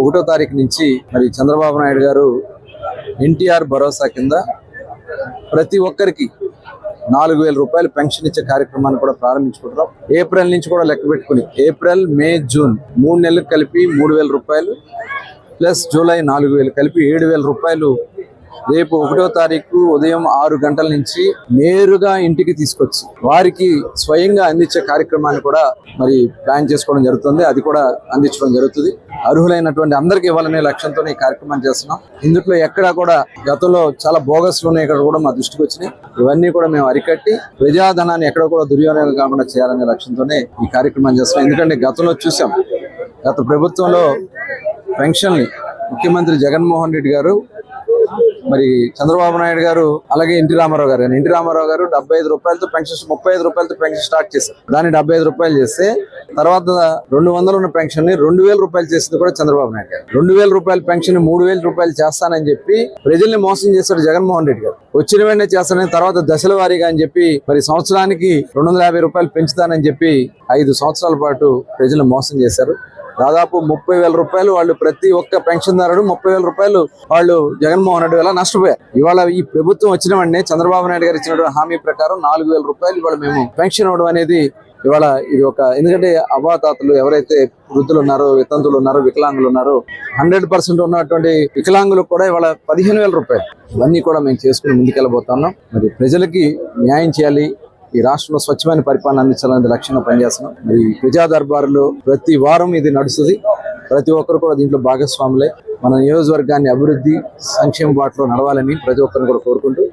1వ తారీఖు నుంచి మరి చంద్రబాబు నాయుడు గారు ఎన్టీఆర్ భరోసా కింద ప్రతి ఒక్కరికి 4,000 రూపాయలు పెన్షన్ ఇచ్చే కార్యక్రమాన్ని కూడా ప్రారంభించుకుంటున్నాం. ఏప్రిల్ నుంచి కూడా లెక్క పెట్టుకుని ఏప్రిల్, మే, జూన్ 3 నెలలకు కలిపి 3,000 రూపాయలు ప్లస్ జూలై 4,000 కలిపి 7,000 రూపాయలు రేపు 1వ తారీఖు ఉదయం 6 గంటల నుంచి నేరుగా ఇంటికి తీసుకొచ్చి వారికి స్వయంగా అందించే కార్యక్రమాన్ని కూడా మరి ప్లాన్ చేసుకోవడం జరుగుతుంది. అది కూడా అందించడం జరుగుతుంది. అర్హులైనటువంటి అందరికీ ఇవ్వాలనే లక్ష్యంతో ఈ కార్యక్రమం చేస్తున్నాం. ఇందులో ఎక్కడా కూడా గతంలో చాలా బోగస్లు ఉన్నాయి, ఇక్కడ కూడా మా దృష్టికి వచ్చినాయి. ఇవన్నీ కూడా మేము అరికట్టి ప్రజాధనాన్ని ఎక్కడ కూడా దుర్వినియోగం కాకుండా చేయాలనే లక్ష్యంతోనే ఈ కార్యక్రమం చేస్తున్నాం. ఎందుకంటే గతంలో చూసాం, గత ప్రభుత్వంలో పెన్షన్ని ముఖ్యమంత్రి జగన్మోహన్ రెడ్డి గారు, మరి చంద్రబాబు నాయుడు గారు, అలాగే ఎన్టీ రామారావు గారు 75 రూపాయలతో పెన్షన్, 35 రూపాయలతో పెన్షన్ స్టార్ట్ చేశారు. దాన్ని 75 రూపాయలు చేస్తే తర్వాత 200 ఉన్న పెన్షన్ ని 2,000 రూపాయలు చేసింది కూడా చంద్రబాబు నాయుడు గారు. 2,000 రూపాయల పెన్షన్ 3,000 రూపాయలు చేస్తానని చెప్పి ప్రజల్ని మోసం చేశారు జగన్మోహన్ రెడ్డి గారు. వచ్చిన వెంటనే చేస్తానని, తర్వాత దశల వారీగా అని చెప్పి మరి సంవత్సరానికి 250 రూపాయలు పెంచుతానని చెప్పి 5 సంవత్సరాల పాటు ప్రజలు మోసం చేశారు. దాదాపు 30,000 రూపాయలు వాళ్ళు ప్రతి ఒక్క పెన్షన్దారుడు 30,000 రూపాయలు వాళ్ళు జగన్మోహన్ రెడ్డి వల్ల నష్టపోయారు. ఇవాళ ఈ ప్రభుత్వం వచ్చిన వెంటనే చంద్రబాబు నాయుడు గారు ఇచ్చినటువంటి హామీ ప్రకారం 4,000 రూపాయలు ఇవాళ మేము పెన్షన్ ఇవ్వడం అనేది ఇవాళ ఇది ఒక, ఎందుకంటే అవ్వాతాతలు ఎవరైతే వృద్ధులు ఉన్నారో, వితంతులు ఉన్నారో, వికలాంగులు ఉన్నారో 100% ఉన్నటువంటి వికలాంగులకు కూడా ఇవాళ 15,000 రూపాయలు. ఇవన్నీ కూడా మేము చేసుకుని ముందుకెళ్ళబోతున్నాం. మరి ప్రజలకి న్యాయం చేయాలి, ఈ రాష్ట్రంలో స్వచ్ఛమైన పరిపాలన అందించాలనేది లక్ష్యంగా పనిచేస్తున్నాం. మరి ప్రజా దర్బారులో ప్రతి వారం ఇది నడుస్తుంది. ప్రతి ఒక్కరు కూడా దీంట్లో భాగస్వాములే. మన నియోజకవర్గాన్ని అభివృద్ధి, సంక్షేమ బాటలో నడవాలని ప్రతి ఒక్కరిని కూడా కోరుకుంటూ